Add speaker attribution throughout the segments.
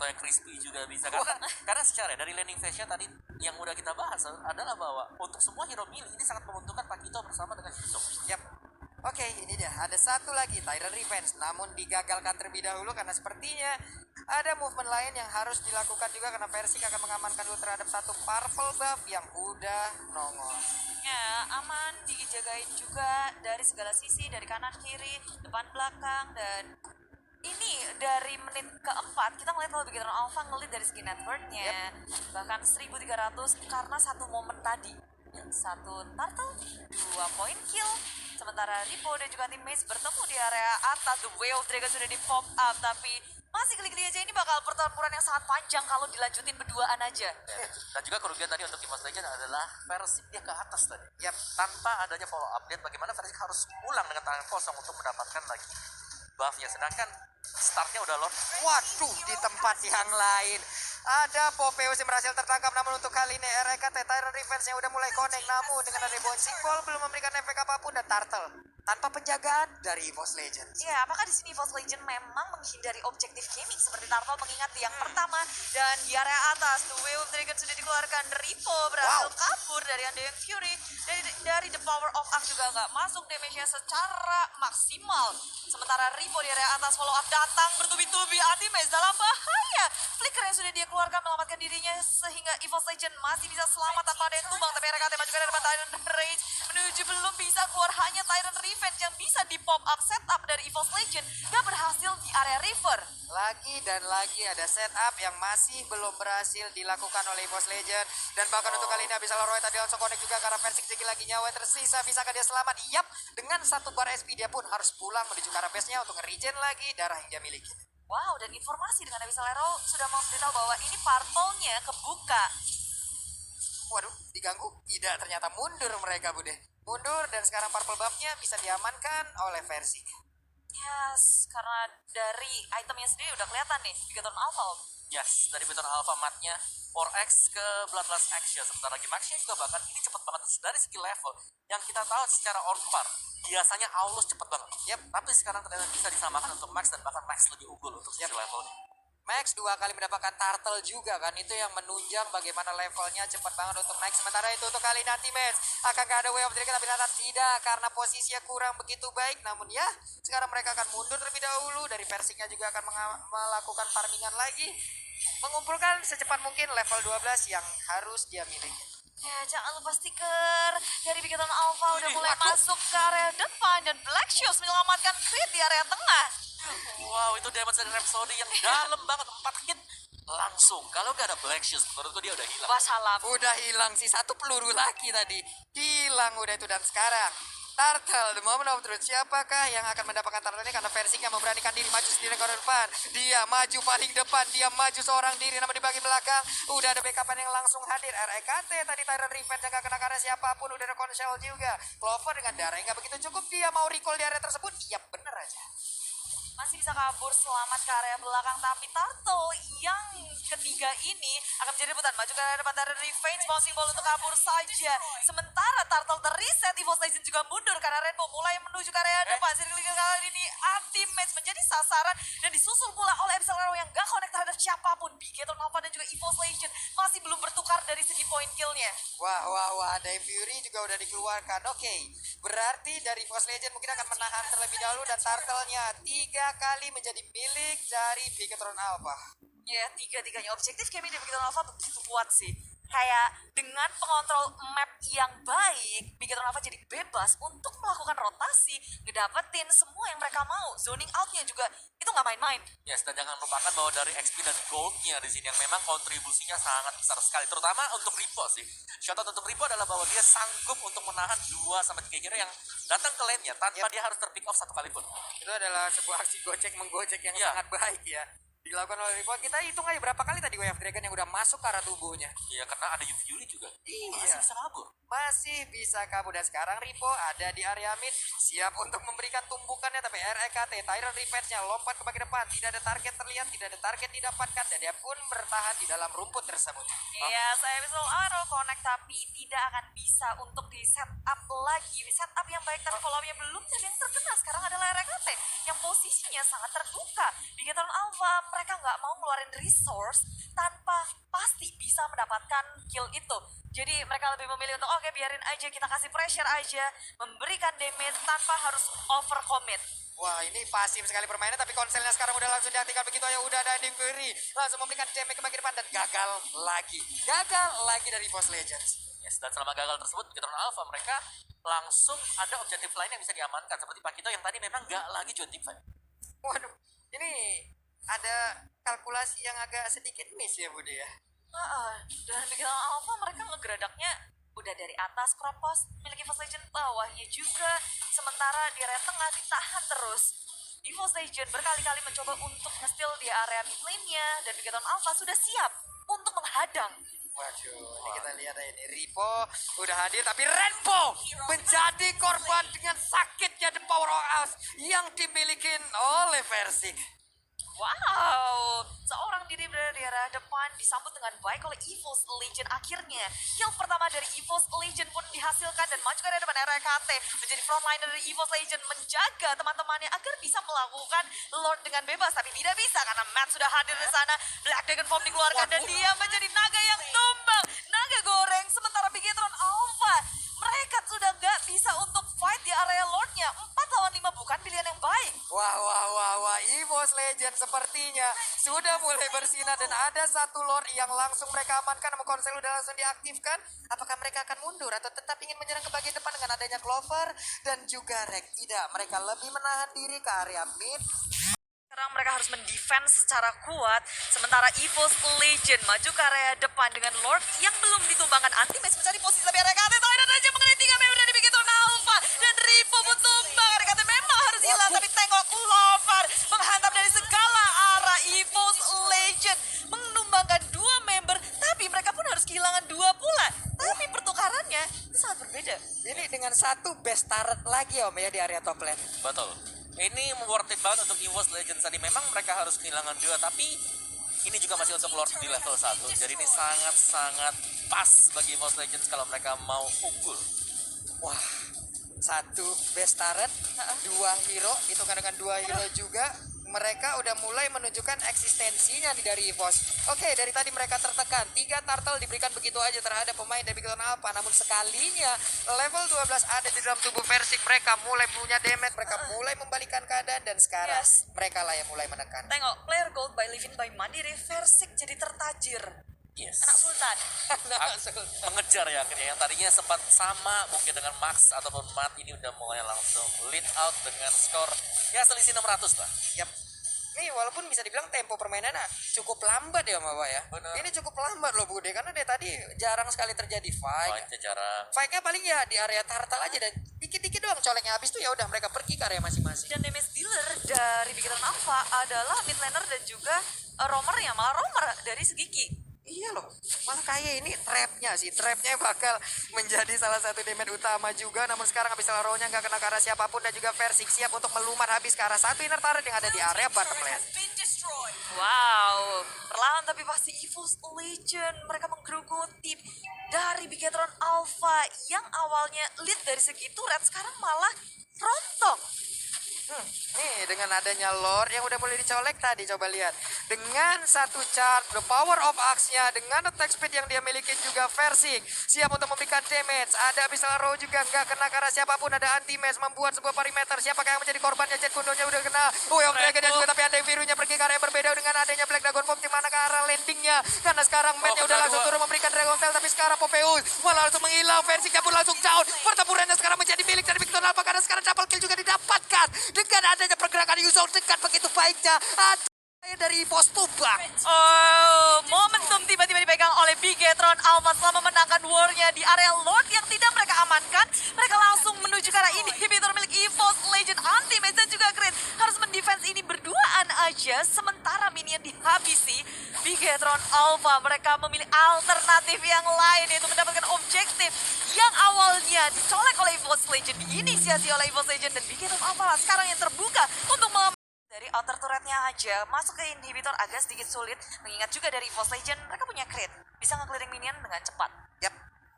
Speaker 1: atau yang crispy juga bisa. Karena secara dari landing phase-nya tadi yang udah kita bahas adalah bahwa untuk semua hero melee ini sangat menguntungkan Pakito bersama dengan Yusuf.
Speaker 2: Yap. Oke, ini dia. Ada satu lagi, Tyrant Revenge. Namun digagalkan terlebih dahulu karena sepertinya ada movement lain yang harus dilakukan juga karena Persik akan mengamankan dulu terhadap satu purple buff yang udah nongol.
Speaker 3: Ya, aman, dijagain juga dari segala sisi, dari kanan, kiri, depan, belakang, dan ini dari menit keempat kita melihat kalau Bigetron Alpha ngelit dari segi networknya. Bahkan 1300 karena satu momen tadi. Satu turtle, 2 point kill. Sementara Ripo dan juga teammates bertemu di area atas. The Way of Dragon sudah di pop up, tapi masih geli-geli aja. Ini bakal pertempuran yang sangat panjang kalau dilanjutin berduaan aja.
Speaker 1: Dan juga kerugian tadi untuk Team Legend adalah Persik dia ke atas tadi. Ya, tanpa adanya follow update bagaimana Persik harus pulang dengan tangan kosong untuk mendapatkan lagi buffnya. Sedangkan startnya udah lock.
Speaker 2: Waduh, di tempat yang lain ada Popeyos yang berhasil tertangkap, namun untuk kali ini RKT Tyrant Revenge yang udah mulai connect, namun dengan ada bouncing ball belum memberikan efek apapun, dan Turtle tanpa penjagaan dari EVOS Legends.
Speaker 3: Ya, apakah di sini EVOS Legend memang menghindari objektif gaming seperti Turtle mengingat di yang pertama, dan di area atas The Way of Dragon sudah dikeluarkan. Ripo berhasil kabur dari Undying Fury, dari The Power of Arc juga nggak masuk damage-nya secara maksimal. Sementara Ripo di area atas follow up datang bertubi-tubi, Anti-Maze dalam bahaya. Flicker yang sudah dia keluarkan melamatkan dirinya sehingga EVOS Legend masih bisa selamat tanpa ada yang tumbang. Tapi RKT maju ke depan, Tyrant Rage menuju belum bisa keluar, hanya Tyrant Revenge yang bisa di pop up setup dari EVOS Legend. Gak berhasil di area river.
Speaker 2: Lagi dan lagi ada setup yang masih belum berhasil dilakukan oleh EVOS Legend. Dan bahkan untuk kali ini Abyssal Roy tadi langsung connect juga karena Persik sedikit lagi nyawa tersisa. Bisakah dia selamat? Yap, dengan satu bar SP dia pun harus pulang menuju ke arah base-nya untuk nge-regen lagi darah yang dia miliki.
Speaker 3: Wow, dan informasi dengan Abyssal Arrow sudah memberitahu bahwa ini purple-nya kebuka.
Speaker 2: Waduh, diganggu? Tidak, ternyata mundur mereka, Bude. Mundur, dan sekarang purple buff-nya bisa diamankan oleh Persik.
Speaker 3: Yes, karena dari itemnya sendiri udah kelihatan nih, Bigetron Alpha.
Speaker 1: Yes, dari Bigetron Alpha matnya 4x ke Bloodlust Action. Sementara lagi Max-nya juga bahkan ini cepet banget dari skill level yang kita tahu secara on-par. Biasanya Aulus cepet banget. Yap, tapi sekarang ternyata bisa disamakan untuk Max dan bahkan Max lebih unggul untuk skill levelnya.
Speaker 2: Max 2 kali mendapatkan turtle juga kan, itu yang menunjang bagaimana levelnya cepat banget untuk naik. Sementara itu untuk kali nanti match akan gak ada Way of Dragon, tapi ternyata tidak karena posisinya kurang begitu baik. Namun ya, sekarang mereka akan mundur terlebih dahulu. Dari Persiknya juga akan melakukan farmingan lagi, mengumpulkan secepat mungkin level 12 yang harus dia miliki.
Speaker 3: Ya, jangan lupa stiker dari Bigetron Alpha udah mulai masuk ke area depan, dan Black Shoes menyelamatkan crit di area tengah.
Speaker 1: Wow, itu damage dari Rhapsody yang dalam banget, 4 hit langsung. Kalau gak ada Black Shoes, menurutku dia udah hilang.
Speaker 3: Wassalam.
Speaker 2: Udah hilang sih, satu peluru lagi tadi. Hilang udah itu, dan sekarang Turtle, the moment of truth. Siapakah yang akan mendapatkan Turtle ini? Karena Persiknya memberanikan diri maju sendiri ke depan. Dia maju paling depan, dia maju seorang diri, namun di bagian belakang udah ada backupan yang langsung hadir. REKT tadi Tyrant Revenge yang gak kena karena siapapun, udah ada Conshell juga. Clover dengan darah yang gak begitu cukup, dia mau recall di area tersebut. Iya bener aja.
Speaker 3: Masih bisa kabur selamat ke area belakang, tapi Turtle yang ketiga ini akan menjadi rebutan. Maju ke area depan dari Revenge, bouncing ball untuk kabur saja. Sementara Turtle terreset, EVOS Legend juga mundur karena Rainbow mulai menuju ke area depan. Sirkling kali ini anti-match menjadi sasaran dan disusul pula oleh Abyssal Arrow yang gak connect terhadap siapapun. Bigetron Alpha dan juga EVOS Legend masih belum bertukar dari segi point killnya.
Speaker 2: Wah, Dave Fury juga udah dikeluarkan. Oke, berarti dari EVOS Legend mungkin akan menahan terlebih dahulu, dan Turtle-nya 3 kali menjadi milik dari Bigetron Alpha.
Speaker 3: Ya, tiga-tiganya objektif gaming dari Bigetron Alpha begitu kuat sih. Kayak dengan pengontrol map yang baik, Bigetron Alpha jadi bebas untuk melakukan rotasi, ngedapetin semua yang mereka mau. Zoning out-nya juga itu nggak main-main.
Speaker 1: Yes, dan jangan lupakan bahwa dari XP dan goldnya di sini yang memang kontribusinya sangat besar sekali, terutama untuk Ripo sih. Shoutout untuk Ripo adalah bahwa dia sanggup untuk menahan 2-3 hero yang datang ke lane-nya tanpa dia harus terpick off satu kali pun.
Speaker 2: Itu adalah sebuah aksi gocek menggocek yang sangat baik ya. Dilakukan oleh Ripo. Kita hitung aja berapa kali tadi Way of Dragon yang udah masuk ke arah tubuhnya.
Speaker 1: Iya, karena ada Yuli juga. Masih bisa kabur.
Speaker 2: Masih bisa kabur, dan sekarang Ripo ada di area mid, siap untuk memberikan tumbukannya. Tapi REKT, Tyrant Revenge-nya lompat ke bagian depan. Tidak ada target terlihat, tidak ada target didapatkan, dan dia pun bertahan di dalam rumput tersebut.
Speaker 3: Iya, saya Abyssal Arrow connect, tapi tidak akan bisa untuk di setup lagi. Di setup yang baik, tapi follow-nya belum. Dan yang terkena sekarang adalah REKT yang posisinya sangat terbuka. Bigetron Alpha mereka nggak mau ngeluarin resource tanpa pasti bisa mendapatkan kill itu. Jadi mereka lebih memilih untuk oke biarin aja, kita kasih pressure aja, memberikan damage tanpa harus overcommit.
Speaker 2: Wah, ini pasif sekali permainan, tapi konselnya sekarang udah langsung diaktifkan begitu aja. Udah ada Ending Fury, langsung memberikan damage ke bagian depan dan gagal lagi. Gagal lagi dari Boss Legends.
Speaker 1: Yes, dan selama gagal tersebut, Bigetron Alpha mereka langsung ada objektif lain yang bisa diamankan. Seperti Pakito yang tadi memang gak lagi join team fight.
Speaker 2: Waduh, ini ada kalkulasi yang agak sedikit miss ya Bude ya.
Speaker 3: Dan Bigetron Alpha mereka ngegeradaknya udah dari atas crop post milik EVOS Legend, bawahnya juga, sementara di area tengah ditahan terus. EVOS Legend berkali-kali mencoba untuk nge-steal di area mid lane-nya, dan Bigetron Alpha sudah siap untuk menghadang.
Speaker 2: Waduh, ini kita lihat ya ini Ripo udah hadir, tapi Renpo menjadi korban dengan sakitnya The Power of Us yang dimiliki oleh Versik.
Speaker 3: Wow, seorang diri berada di area depan disambut dengan baik oleh EVOS Legend. Akhirnya, kill pertama dari EVOS Legend pun dihasilkan dan maju ke area depan area KT. Menjadi frontliner dari EVOS Legend, menjaga teman-temannya agar bisa melakukan Lord dengan bebas. Tapi tidak bisa karena Matt sudah hadir di sana. Black Dragon Form dikeluarkan dan dia menjadi naga yang tumbang. Naga goreng, sementara Bigetron Alpha, mereka sudah nggak bisa untuk fight di area Lordnya. 4 lawan 5 bukan pilihan yang baik.
Speaker 2: Wah, EVOS Legend sepertinya sudah mulai bersinar dan ada satu Lord yang langsung mereka amankan, namun konsel udah langsung diaktifkan. Apakah mereka akan mundur atau tetap ingin menyerang ke bagian depan dengan adanya Clover dan juga Rek? Tidak, mereka lebih menahan diri ke area mid.
Speaker 3: Sekarang mereka harus mendefense secara kuat, sementara EVOS Legend maju ke area depan dengan Lord yang belum ditumbangkan. Anti-match mencari posisi lebih area KT, Toilet aja mengenai 3 member dari Bigetron Alpha, dan Ripo pun tumbang. Area KT memang harus hilang, tapi tengok Clover menghantam dari segala arah. EVOS Legend menumbangkan 2 member, tapi mereka pun harus kehilangan 2 pula. Tapi pertukarannya itu sangat berbeda.
Speaker 2: Ini dengan satu best turret lagi Om ya di area top lane.
Speaker 1: Betul. Ini worth it banget untuk EVOS Legends tadi. Memang mereka harus kehilangan 2, tapi ini juga masih untuk Lord di level 1. Jadi ini sangat-sangat pas bagi EVOS Legends kalau mereka mau unggul.
Speaker 2: Wah, satu best turret, 2 hero, itu kan dengan 2 hero juga. Mereka udah mulai menunjukkan eksistensinya nih dari EVOS. Oke, dari tadi mereka tertekan. 3 turtle diberikan begitu aja terhadap pemain dari Bigetron Alpha. Namun sekalinya level 12 ada di dalam tubuh Versik, mereka mulai punya damage. Mereka mulai membalikan keadaan dan sekarang mereka lah yang mulai menekan.
Speaker 3: Tengok, player gold by living by Mandiri, Versik jadi tertajir.
Speaker 1: Yes.
Speaker 3: Anak Sultan.
Speaker 1: Mengejar ya akhirnya. Yang tadinya sempat sama mungkin dengan Max ataupun Matt, ini udah mulai langsung lead out dengan skor ya selisih 600 lah.
Speaker 2: Yap. Nih walaupun bisa dibilang tempo permainan cukup lambat ya Mbak ya.
Speaker 1: Bener.
Speaker 2: Ini cukup lambat loh Bude, karena dari tadi jarang sekali terjadi fight.
Speaker 1: Fightnya jarang.
Speaker 2: Fight-nya paling ya di area turtle aja dan dikit-dikit doang coleknya, habis tuh ya udah mereka pergi ke area masing-masing.
Speaker 3: Dan damage dealer dari Bigetron Alpha adalah mid laner dan juga roamernya, malah roamer dari Segiki.
Speaker 2: Iya loh, malah kayak ini trapnya sih. Trapnya bakal menjadi salah satu damage utama juga. Namun sekarang habis row-nya nggak kena ke arah siapapun dan juga Versik siap untuk melumar habis ke arah satu inner turret yang ada di area bottom lane.
Speaker 3: Wow, perlahan tapi pasti EVOS Legend. Mereka menggerogoti dari Bigetron Alpha yang awalnya lead dari segi turret, sekarang malah rontok.
Speaker 2: Nih dengan adanya Lord yang udah mulai dicolek tadi, coba lihat dengan satu chart the power of axe-nya dengan attack speed yang dia miliki juga Versik siap untuk memberikan damage. Ada Abyssal Row juga nggak kena ke arah siapapun, ada anti-match membuat sebuah perimeter. Siapakah yang menjadi korbannya? Jet Kundonya udah kena Way of Dragon dan juga, tapi ada birunya pergi ke area yang berbeda dengan adanya Black Dragon Form di mana ke arah landingnya, karena sekarang Matt-nya udah langsung turun memberikan Dragon Tail, tapi sekarang Popeus malah langsung menghilang. Versiknya pun langsung down. Pertempurannya sekarang menjadi milik dari Bigetron Alpha karena sekarang double kill juga didapatkan dengan adanya pergerakan Yuzong dekat begitu baiknya. Ada dari pos tumbang.
Speaker 3: Oh, momentum tiba-tiba dipegang oleh Bigetron Alpha setelah memenangkan war-nya di area Lord yang tidak mereka amankan. Mereka langsung menuju ke arah inhibitor milik EVOS Legend. Anti-match dan juga Grid harus mendefense ini berduaan aja sementara minion dihabisi. Bigetron Alpha mereka memilih alternatif yang lain, yaitu mendapatkan objektif yang awalnya dicolek oleh EVOS Legend, diinisiasi oleh EVOS Legend, dan Bigetron Alpha sekarang yang terbuka untuk dari outer turretnya aja masuk ke inhibitor agak sedikit sulit, mengingat juga dari EVOS Legend mereka punya crit, bisa nge-clearing minion dengan cepat.
Speaker 2: Yap,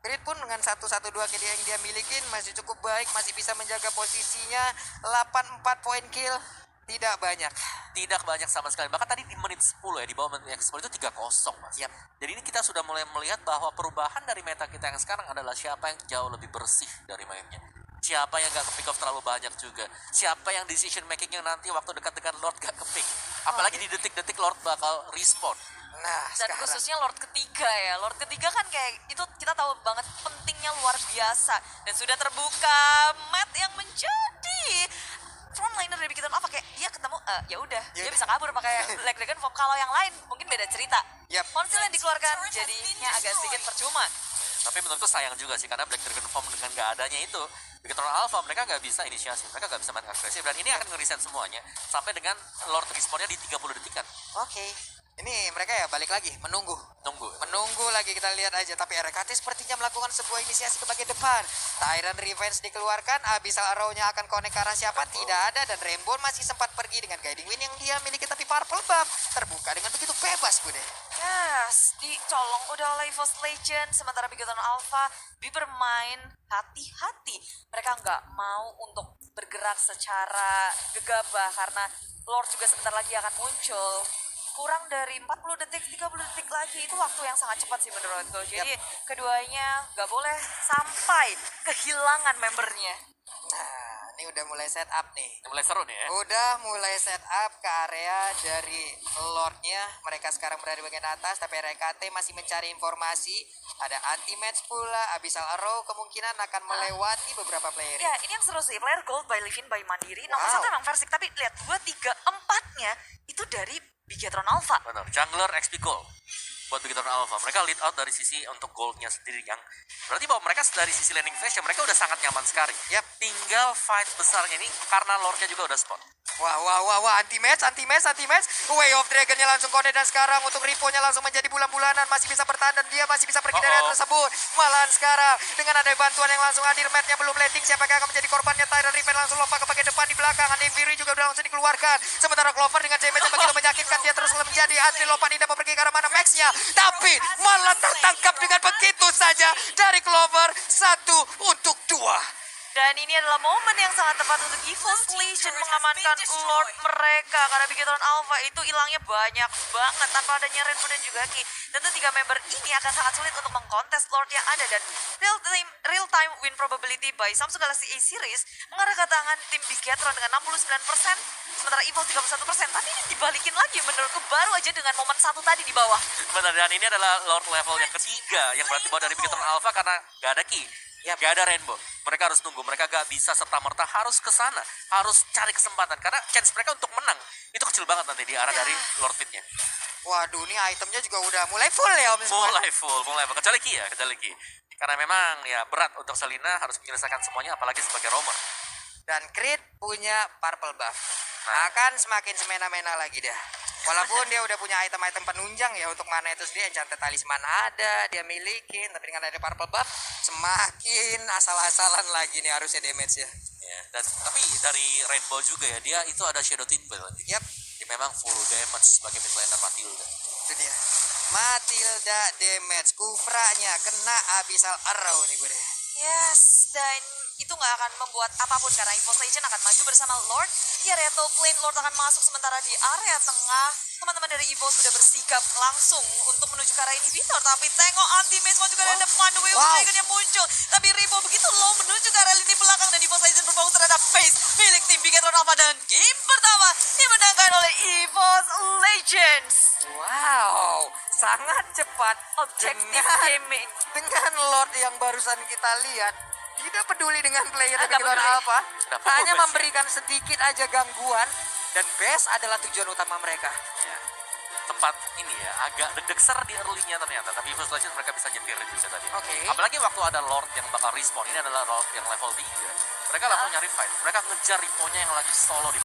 Speaker 2: Grid pun dengan 1-1-2 kill yang dia milikin masih cukup baik, masih bisa menjaga posisinya. 84 poin kill. Tidak banyak.
Speaker 1: Tidak banyak sama sekali. Bahkan tadi di menit 10 ya, di bawah menit 10 itu 3-0 Mas.
Speaker 2: Yap.
Speaker 1: Jadi ini kita sudah mulai melihat bahwa perubahan dari meta kita yang sekarang adalah siapa yang jauh lebih bersih dari mainnya. Siapa yang gak ke-pick off terlalu banyak juga. Siapa yang decision makingnya nanti waktu dekat dengan Lord gak ke-pick. Apalagi di detik-detik Lord bakal respawn.
Speaker 2: Nah,
Speaker 3: Dan
Speaker 2: sekarang.
Speaker 3: khususnya Lord ketiga ya. Lord ketiga kan kayak itu kita tahu banget pentingnya luar biasa. Dan sudah terbuka Matt yang menjadi frontliner dari Bikiton Alpha kayak dia ketemu ya udah dia bisa kabur pakai Black Dragon Form. Kalau yang lain mungkin beda cerita.
Speaker 2: Yap.
Speaker 3: Konsil yang dikeluarkan jadinya agak sedikit percuma.
Speaker 1: Tapi menurutku sayang juga sih, karena Black Dragon Form dengan gak adanya itu, Bigetron Alpha mereka gak bisa inisiasi, mereka gak bisa main agresif, dan ini akan ngereset semuanya sampai dengan Lord respawnnya di 30 detikan.
Speaker 2: Oke. Ini mereka ya balik lagi menunggu. Menunggu lagi kita lihat aja. Tapi RKT sepertinya melakukan sebuah inisiasi ke bagian depan. Tyrant Revenge dikeluarkan. Abyssal Arrow-nya akan connect ke arah siapa? Tidak ada. Dan Rainbow masih sempat pergi dengan Guiding Wind yang dia miliki. Tapi Purple Buff terbuka dengan begitu bebas, Bude.
Speaker 3: Yes, dicolong udah oleh EVOS Legend. Sementara Bigoton Alpha bermain hati-hati. Mereka nggak mau untuk bergerak secara gegabah karena Lord juga sebentar lagi akan muncul. Kurang dari 40 detik, 30 detik lagi. Itu waktu yang sangat cepat sih menurutku. Jadi keduanya nggak boleh sampai kehilangan membernya.
Speaker 2: Nah, ini udah mulai set up nih.
Speaker 1: Mulai seru nih ya.
Speaker 2: Udah mulai set up ke area dari Lordnya. Mereka sekarang berada di bagian atas, tapi RKT masih mencari informasi. Ada anti-match pula. Abyssal Arrow kemungkinan akan melewati beberapa player.
Speaker 3: Ya, ini yang seru sih. Player Gold by Livin by Mandiri. Nomor
Speaker 2: Wow.
Speaker 3: 1 emang Versik, tapi lihat 2, 3, 4-nya itu dari Bigetron Alpha.
Speaker 1: Benar, jungler XP gold buat Bigetron Alpha. Mereka lead out dari sisi untuk goldnya sendiri, yang berarti bahwa mereka dari sisi landing phase ya mereka udah sangat nyaman sekali.
Speaker 2: Yap.
Speaker 1: Tinggal fight besarnya ini karena Lordnya juga udah spot.
Speaker 2: Wah, anti-match. Way of Dragon-nya langsung connect, dan sekarang untuk Ripo-nya langsung menjadi bulan-bulanan. Masih bisa bertahan dan dia masih bisa pergi dari area tersebut. Malahan sekarang dengan ada bantuan yang langsung hadir, Matt-nya belum landing. Siapa yang akan menjadi korbannya? Tyrant Revenge langsung lompat ke bagian depan di belakang. Andy Fury juga udah langsung dikeluarkan. Sementara Clover dengan damage yang begitu menyakitkan, dia terus menjadi Andri Lopan. Tidak mau pergi ke arah mana Max-nya, tapi malah tertangkap dengan begitu saja dari Clover. 1 untuk 2.
Speaker 3: Dan ini adalah momen yang sangat tepat untuk EVOS Legion mengamankan Lord mereka. Karena Bigetron Alpha itu hilangnya banyak banget tanpa adanya Rainbow dan juga Ki. Tentu 3 member ini akan sangat sulit untuk mengkontes Lord yang ada. Dan real time win probability by Samsung Galaxy A Series mengarah ke tangan tim Bigetron dengan 69%. Sementara EVOS 31%. Tapi ini dibalikin lagi menurutku baru aja dengan momen 1 tadi di bawah.
Speaker 1: Benar, dan ini adalah Lord level yang ketiga yang berarti bahwa dari Bigetron Alpha karena gak ada key. Ya, gak ada Rainbow. Mereka harus tunggu. Mereka gak bisa serta-merta harus ke sana. Harus cari kesempatan. Karena chance mereka untuk menang itu kecil banget nanti di arah dari Lord Pitnya.
Speaker 2: Waduh, ini itemnya juga udah mulai full ya Om.
Speaker 1: Mulai full. Kecuali Ki ya, Karena memang ya berat untuk Selina harus menyelesaikan semuanya, apalagi sebagai roamer.
Speaker 2: Dan Creed punya Purple Buff. Akan semakin semena-mena lagi dah. Walaupun dia udah punya item-item penunjang ya untuk mana itu sendiri. Enchanted Talisman ada, dia milikin. Tapi dengan ada Purple Buff, semakin asal-asalan lagi nih harusnya damage ya.
Speaker 1: Ya, dan tapi dari Rainbow juga ya, dia itu ada Shadow Tinbell.
Speaker 2: Yap,
Speaker 1: Dia memang full damage sebagai mid laner Matilda.
Speaker 2: itu dia. Matilda damage. Kufranya kena Abyssal Arrow nih gue deh.
Speaker 3: Yes, dan itu nggak akan membuat apapun karena EVOS Legend akan maju bersama Lord. Di area top lane, Lord akan masuk sementara di area tengah. Teman-teman dari EVOS sudah bersikap langsung untuk menuju ke arah inhibitor. Tapi tengok anti-match mau juga dari depan. The Way of Dragon yang muncul. Tapi Ripo begitu low menuju ke arah lini belakang. Dan EVOS Legend berfokus terhadap base milik tim Bigetron Alpha. Dan game pertama dimenangkan oleh EVOS Legends.
Speaker 2: Wow, sangat cepat.
Speaker 3: Objektif gaming.
Speaker 2: Dengan Lord yang barusan kita lihat, tidak peduli dengan player
Speaker 3: Agak
Speaker 2: Bigetron
Speaker 3: peduli.
Speaker 2: Alpha,
Speaker 1: Kenapa
Speaker 2: hanya
Speaker 1: best ya?
Speaker 2: memberikan sedikit aja gangguan, dan best adalah tujuan utama mereka.
Speaker 1: Ya. Tempat ini ya agak deg-deser di early-nya ternyata, tapi First Legend mereka bisa nyetir juga tadi.
Speaker 2: Oke.
Speaker 1: Apalagi waktu ada Lord yang bakal respawn, ini adalah Lord yang level 3. Mereka langsung nyari fight. Mereka ngejar Ripo-nya yang lagi solo di